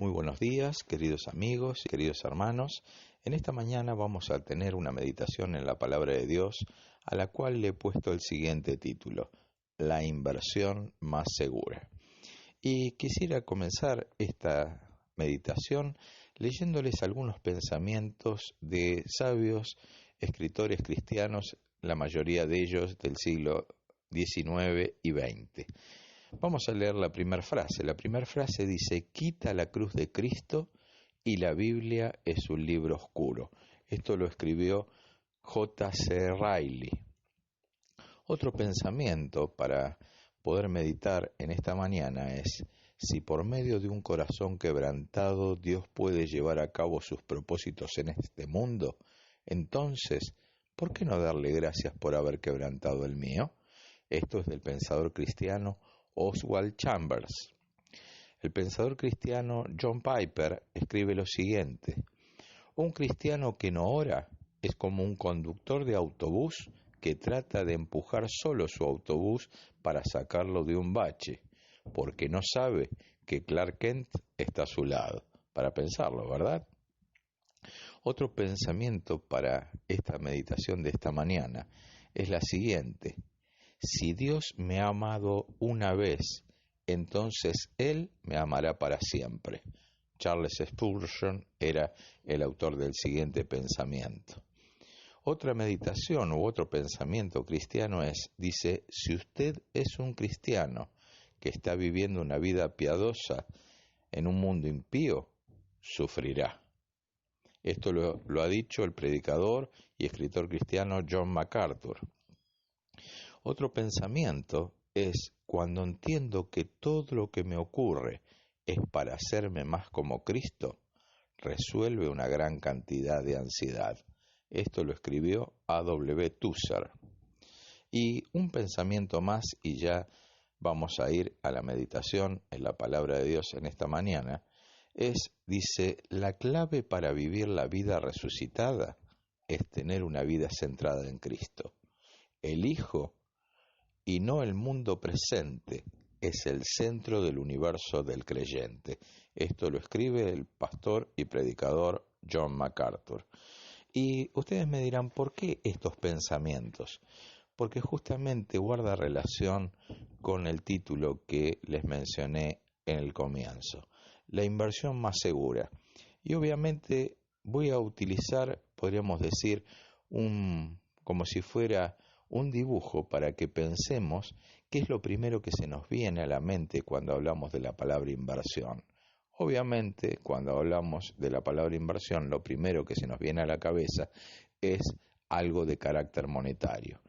Muy buenos días, queridos amigos y queridos hermanos. En esta mañana vamos a tener una meditación en la Palabra de Dios, a la cual le he puesto el siguiente título: La inversión más segura. Y quisiera comenzar esta meditación leyéndoles algunos pensamientos de sabios escritores cristianos, la mayoría de ellos del siglo XIX y XX. Vamos a leer la primera frase. La primera frase dice: quita la cruz de Cristo y la Biblia es un libro oscuro. Esto lo escribió J.C. Riley. Otro pensamiento para poder meditar en esta mañana es: si por medio de un corazón quebrantado Dios puede llevar a cabo sus propósitos en este mundo, entonces, ¿por qué no darle gracias por haber quebrantado el mío? Esto es del pensador cristiano Oswald Chambers. El pensador cristiano John Piper escribe lo siguiente: un cristiano que no ora es como un conductor de autobús que trata de empujar solo su autobús para sacarlo de un bache, porque no sabe que Clark Kent está a su lado. Para pensarlo, ¿verdad? Otro pensamiento para esta meditación de esta mañana es la siguiente: si Dios me ha amado una vez, entonces Él me amará para siempre. Charles Spurgeon era el autor del siguiente pensamiento. Otra meditación u otro pensamiento cristiano dice: si usted es un cristiano que está viviendo una vida piadosa en un mundo impío, sufrirá. Esto lo ha dicho el predicador y escritor cristiano John MacArthur. Otro pensamiento es: cuando entiendo que todo lo que me ocurre es para hacerme más como Cristo, resuelve una gran cantidad de ansiedad. Esto lo escribió A.W. Tozer. Y un pensamiento más, y ya vamos a ir a la meditación en la Palabra de Dios en esta mañana, dice: la clave para vivir la vida resucitada es tener una vida centrada en Cristo. El Hijo, y no el mundo presente, es el centro del universo del creyente. Esto lo escribe el pastor y predicador John MacArthur. Y ustedes me dirán: ¿por qué estos pensamientos? Porque justamente guarda relación con el título que les mencioné en el comienzo: la inversión más segura. Y obviamente voy a utilizar, podríamos decir, como si fuera un dibujo para que pensemos qué es lo primero que se nos viene a la mente cuando hablamos de la palabra inversión. Obviamente, cuando hablamos de la palabra inversión, lo primero que se nos viene a la cabeza es algo de carácter monetario.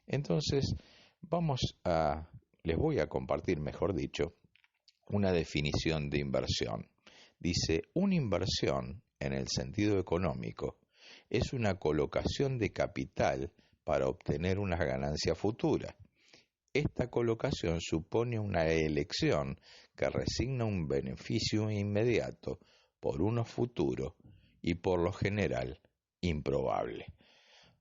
Entonces, les voy a compartir, mejor dicho, una definición de inversión. Dice: una inversión, en el sentido económico, es una colocación de capital para obtener una ganancia futura. Esta colocación supone una elección que resigna un beneficio inmediato por uno futuro y por lo general improbable.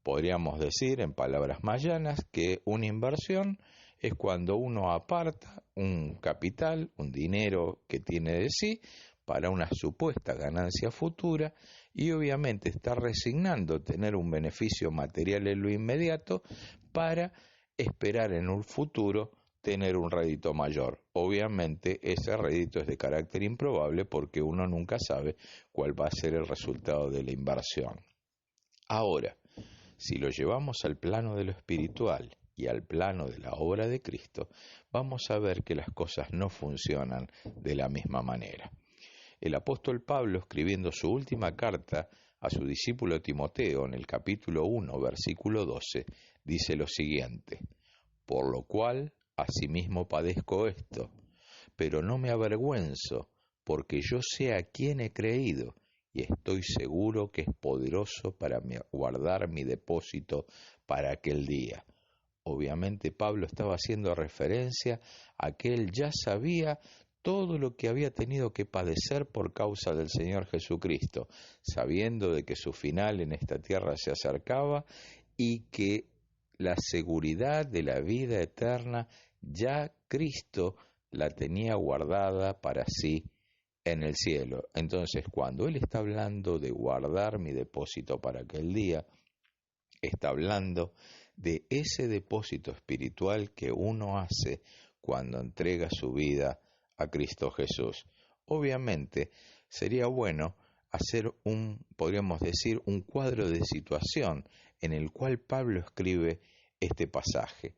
Podríamos decir, en palabras más llanas, que una inversión es cuando uno aparta un capital, un dinero que tiene de sí, para una supuesta ganancia futura, y obviamente está resignando tener un beneficio material en lo inmediato para esperar en un futuro tener un rédito mayor. Obviamente ese rédito es de carácter improbable porque uno nunca sabe cuál va a ser el resultado de la inversión. Ahora, si lo llevamos al plano de lo espiritual y al plano de la obra de Cristo, vamos a ver que las cosas no funcionan de la misma manera. El apóstol Pablo, escribiendo su última carta a su discípulo Timoteo, en el capítulo 1, versículo 12, dice lo siguiente: por lo cual asimismo padezco esto, pero no me avergüenzo, porque yo sé a quién he creído, y estoy seguro que es poderoso para guardar mi depósito para aquel día. Obviamente Pablo estaba haciendo referencia a que él ya sabía todo lo que había tenido que padecer por causa del Señor Jesucristo, sabiendo de que su final en esta tierra se acercaba y que la seguridad de la vida eterna ya Cristo la tenía guardada para sí en el cielo. Entonces, cuando Él está hablando de guardar mi depósito para aquel día, está hablando de ese depósito espiritual que uno hace cuando entrega su vida a Cristo Jesús. Obviamente, sería bueno hacer podríamos decir, un cuadro de situación en el cual Pablo escribe este pasaje.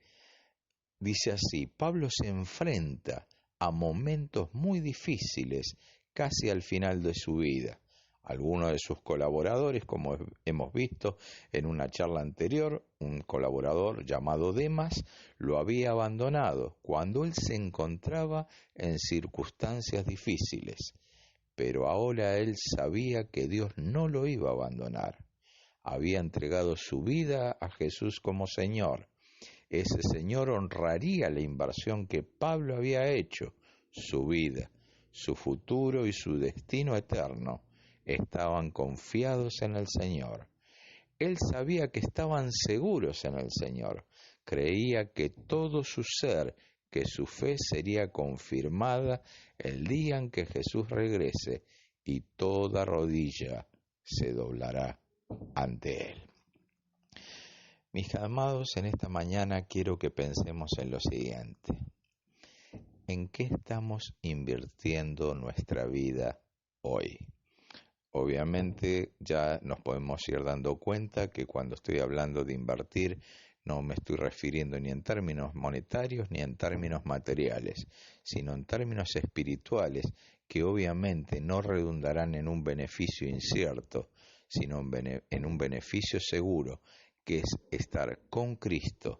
Dice así: Pablo se enfrenta a momentos muy difíciles casi al final de su vida. Algunos de sus colaboradores, como hemos visto en una charla anterior, un colaborador llamado Demas, lo había abandonado cuando él se encontraba en circunstancias difíciles. Pero ahora él sabía que Dios no lo iba a abandonar. Había entregado su vida a Jesús como Señor. Ese Señor honraría la inversión que Pablo había hecho. Su vida, su futuro y su destino eterno estaban confiados en el Señor. Él sabía que estaban seguros en el Señor. Creía que todo su ser, que su fe sería confirmada el día en que Jesús regrese y toda rodilla se doblará ante Él. Mis amados, en esta mañana quiero que pensemos en lo siguiente: ¿en qué estamos invirtiendo nuestra vida hoy? Obviamente ya nos podemos ir dando cuenta que cuando estoy hablando de invertir no me estoy refiriendo ni en términos monetarios ni en términos materiales, sino en términos espirituales, que obviamente no redundarán en un beneficio incierto, sino en un beneficio seguro, que es estar con Cristo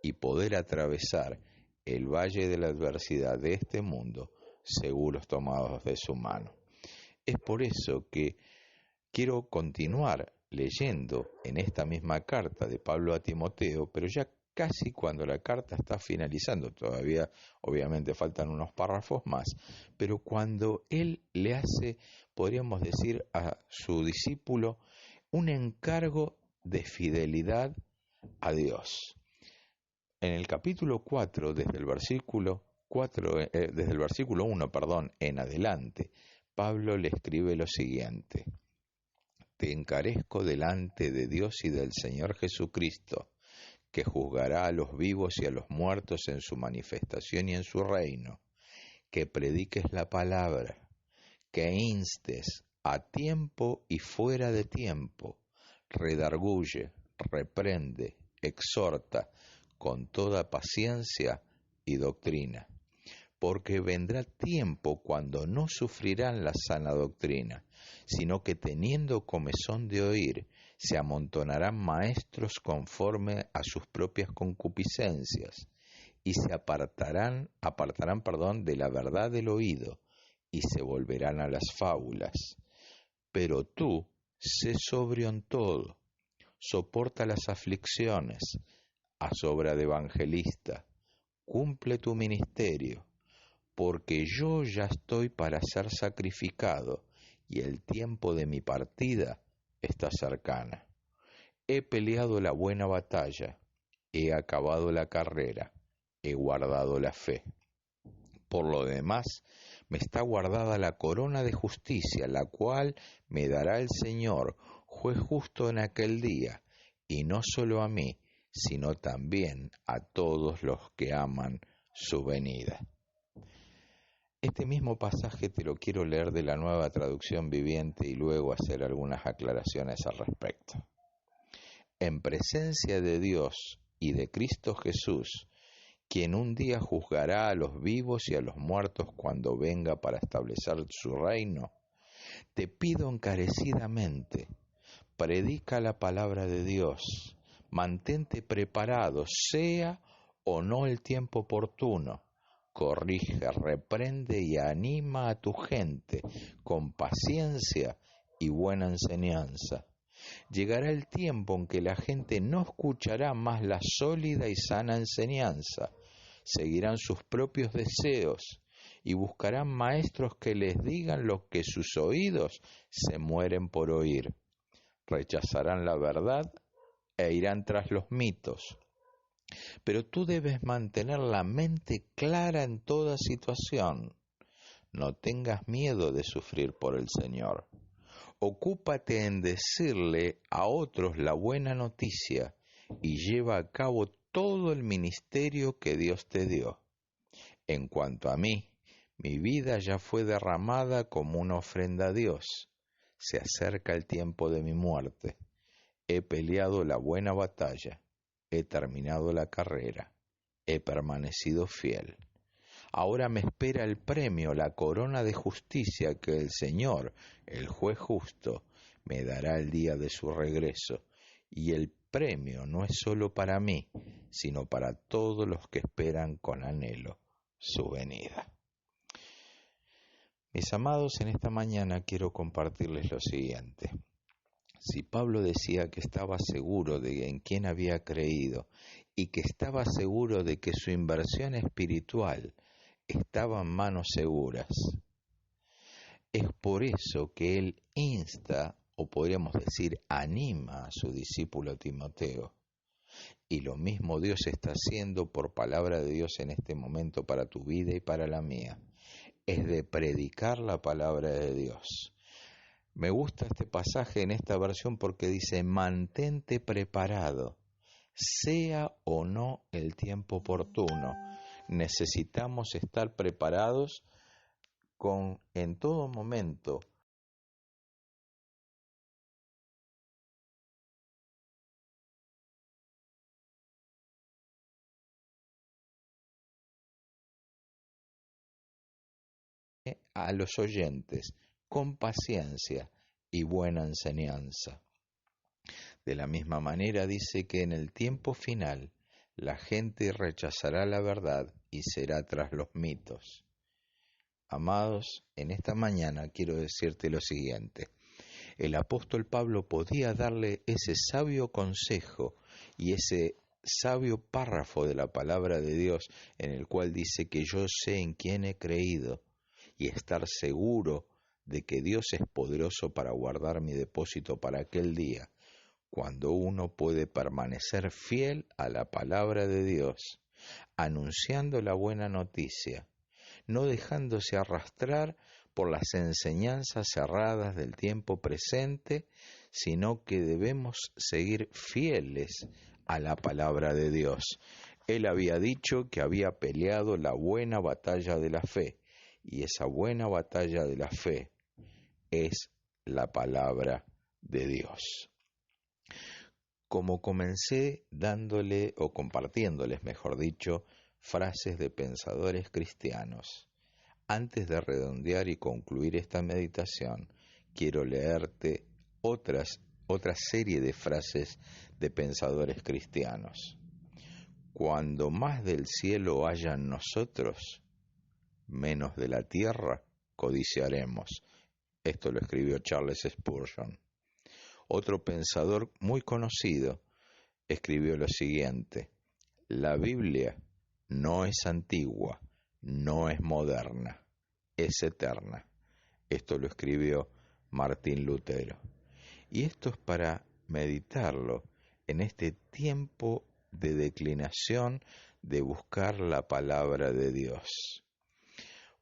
y poder atravesar el valle de la adversidad de este mundo seguros tomados de su mano. Es por eso que quiero continuar leyendo en esta misma carta de Pablo a Timoteo, pero ya casi cuando la carta está finalizando, todavía obviamente faltan unos párrafos más, pero cuando él le hace, podríamos decir, a su discípulo un encargo de fidelidad a Dios. En el capítulo 4, desde el versículo 1, en adelante, Pablo le escribe lo siguiente: Te encarezco delante de Dios y del Señor Jesucristo, que juzgará a los vivos y a los muertos en su manifestación y en su reino, que prediques la palabra, que instes a tiempo y fuera de tiempo, redarguye, reprende, exhorta con toda paciencia y doctrina. Porque vendrá tiempo cuando no sufrirán la sana doctrina, sino que teniendo comezón de oír, se amontonarán maestros conforme a sus propias concupiscencias, y se apartarán de la verdad del oído, y se volverán a las fábulas. Pero tú, sé sobrio en todo, soporta las aflicciones, haz obra de evangelista, cumple tu ministerio, porque yo ya estoy para ser sacrificado, y el tiempo de mi partida está cercana. He peleado la buena batalla, he acabado la carrera, he guardado la fe. Por lo demás, me está guardada la corona de justicia, la cual me dará el Señor, juez justo en aquel día, y no solo a mí, sino también a todos los que aman su venida. Este mismo pasaje te lo quiero leer de la Nueva Traducción Viviente y luego hacer algunas aclaraciones al respecto. En presencia de Dios y de Cristo Jesús, quien un día juzgará a los vivos y a los muertos cuando venga para establecer su reino, te pido encarecidamente, predica la palabra de Dios, mantente preparado, sea o no el tiempo oportuno, corrige, reprende y anima a tu gente con paciencia y buena enseñanza. Llegará el tiempo en que la gente no escuchará más la sólida y sana enseñanza, seguirán sus propios deseos y buscarán maestros que les digan lo que sus oídos se mueren por oír. Rechazarán la verdad e irán tras los mitos. Pero tú debes mantener la mente clara en toda situación. No tengas miedo de sufrir por el Señor. Ocúpate en decirle a otros la buena noticia y lleva a cabo todo el ministerio que Dios te dio. En cuanto a mí, mi vida ya fue derramada como una ofrenda a Dios. Se acerca el tiempo de mi muerte. He peleado la buena batalla. He terminado la carrera. He permanecido fiel. Ahora me espera el premio, la corona de justicia que el Señor, el juez justo, me dará el día de su regreso. Y el premio no es solo para mí, sino para todos los que esperan con anhelo su venida. Mis amados, en esta mañana quiero compartirles lo siguiente. Si Pablo decía que estaba seguro de en quién había creído y que estaba seguro de que su inversión espiritual estaba en manos seguras, es por eso que él insta, o podríamos decir anima a su discípulo Timoteo. Y lo mismo Dios está haciendo por palabra de Dios en este momento para tu vida y para la mía. Es de predicar la palabra de Dios. Me gusta este pasaje en esta versión porque dice, mantente preparado, sea o no el tiempo oportuno. Necesitamos estar preparados en todo momento. A los oyentes, con paciencia y buena enseñanza. De la misma manera dice que en el tiempo final la gente rechazará la verdad y será tras los mitos. Amados, en esta mañana quiero decirte lo siguiente. El apóstol Pablo podía darle ese sabio consejo y ese sabio párrafo de la palabra de Dios en el cual dice que yo sé en quién he creído y estar seguro de que Dios es poderoso para guardar mi depósito para aquel día, cuando uno puede permanecer fiel a la palabra de Dios, anunciando la buena noticia, no dejándose arrastrar por las enseñanzas cerradas del tiempo presente, sino que debemos seguir fieles a la palabra de Dios. Él había dicho que había peleado la buena batalla de la fe, y esa buena batalla de la fe es la palabra de Dios. Como comencé dándole o compartiéndoles, mejor dicho, frases de pensadores cristianos, antes de redondear y concluir esta meditación, quiero leerte otra serie de frases de pensadores cristianos. Cuando más del cielo haya en nosotros, menos de la tierra codiciaremos. Esto lo escribió Charles Spurgeon. Otro pensador muy conocido escribió lo siguiente: la Biblia no es antigua, no es moderna, es eterna. Esto lo escribió Martín Lutero. Y esto es para meditarlo en este tiempo de declinación de buscar la palabra de Dios.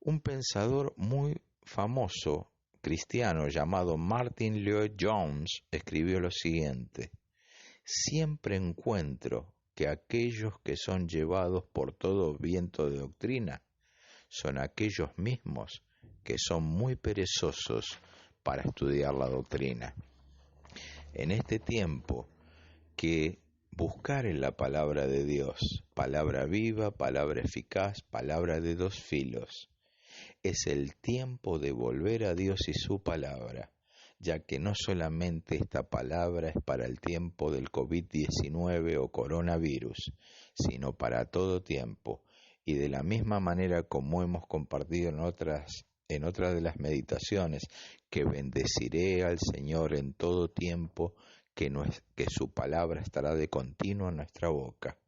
Un pensador muy famoso cristiano llamado Martin Lloyd-Jones escribió lo siguiente: siempre encuentro que aquellos que son llevados por todo viento de doctrina son aquellos mismos que son muy perezosos para estudiar la doctrina. En este tiempo que buscar en la palabra de Dios, palabra viva, palabra eficaz, palabra de dos filos, es el tiempo de volver a Dios y su palabra, ya que no solamente esta palabra es para el tiempo del COVID-19 o coronavirus, sino para todo tiempo. Y de la misma manera como hemos compartido en otras de las meditaciones, que bendeciré al Señor en todo tiempo, que su palabra estará de continuo en nuestra boca,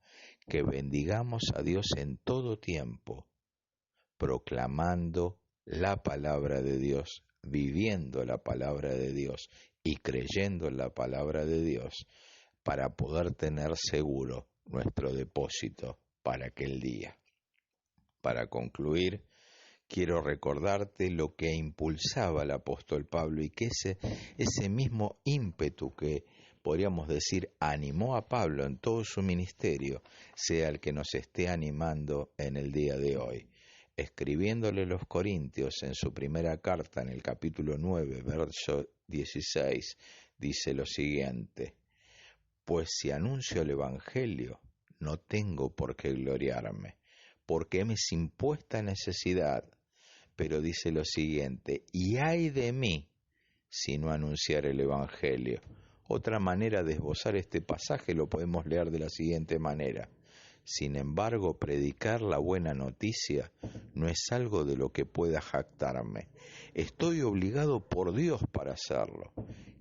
que bendigamos a Dios en todo tiempo, proclamando la palabra de Dios, viviendo la palabra de Dios y creyendo en la palabra de Dios, para poder tener seguro nuestro depósito para aquel día. Para concluir, quiero recordarte lo que impulsaba al apóstol Pablo y que ese mismo ímpetu que podríamos decir animó a Pablo en todo su ministerio sea el que nos esté animando en el día de hoy. Escribiéndole a los Corintios en su primera carta, en el capítulo 9, verso 16, dice lo siguiente: pues si anuncio el Evangelio, no tengo por qué gloriarme, porque me es impuesta necesidad. Pero dice lo siguiente: y ay de mí si no anunciar el Evangelio. Otra manera de esbozar este pasaje lo podemos leer de la siguiente manera: sin embargo, predicar la buena noticia no es algo de lo que pueda jactarme. Estoy obligado por Dios para hacerlo.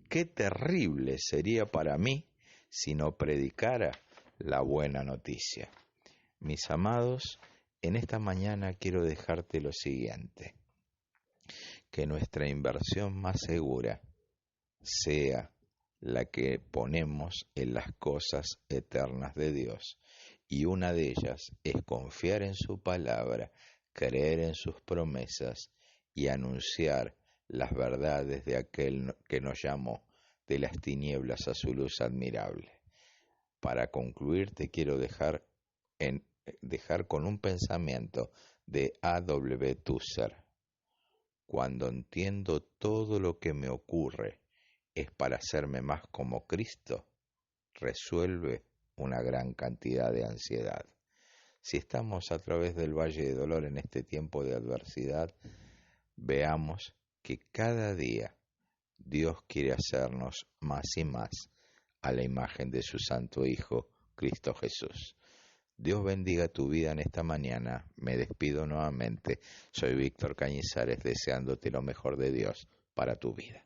Qué terrible sería para mí si no predicara la buena noticia. Mis amados, en esta mañana quiero dejarte lo siguiente: que nuestra inversión más segura sea la que ponemos en las cosas eternas de Dios, y una de ellas es confiar en su palabra, creer en sus promesas y anunciar las verdades de aquel que nos llamó de las tinieblas a su luz admirable. Para concluir, te quiero dejar con un pensamiento de A.W. Tozer: cuando entiendo todo lo que me ocurre es para hacerme más como Cristo, resuelve una gran cantidad de ansiedad. Si estamos a través del valle de dolor en este tiempo de adversidad, veamos que cada día Dios quiere hacernos más y más a la imagen de su Santo Hijo, Cristo Jesús. Dios bendiga tu vida en esta mañana. Me despido nuevamente. Soy Víctor Cañizares, deseándote lo mejor de Dios para tu vida.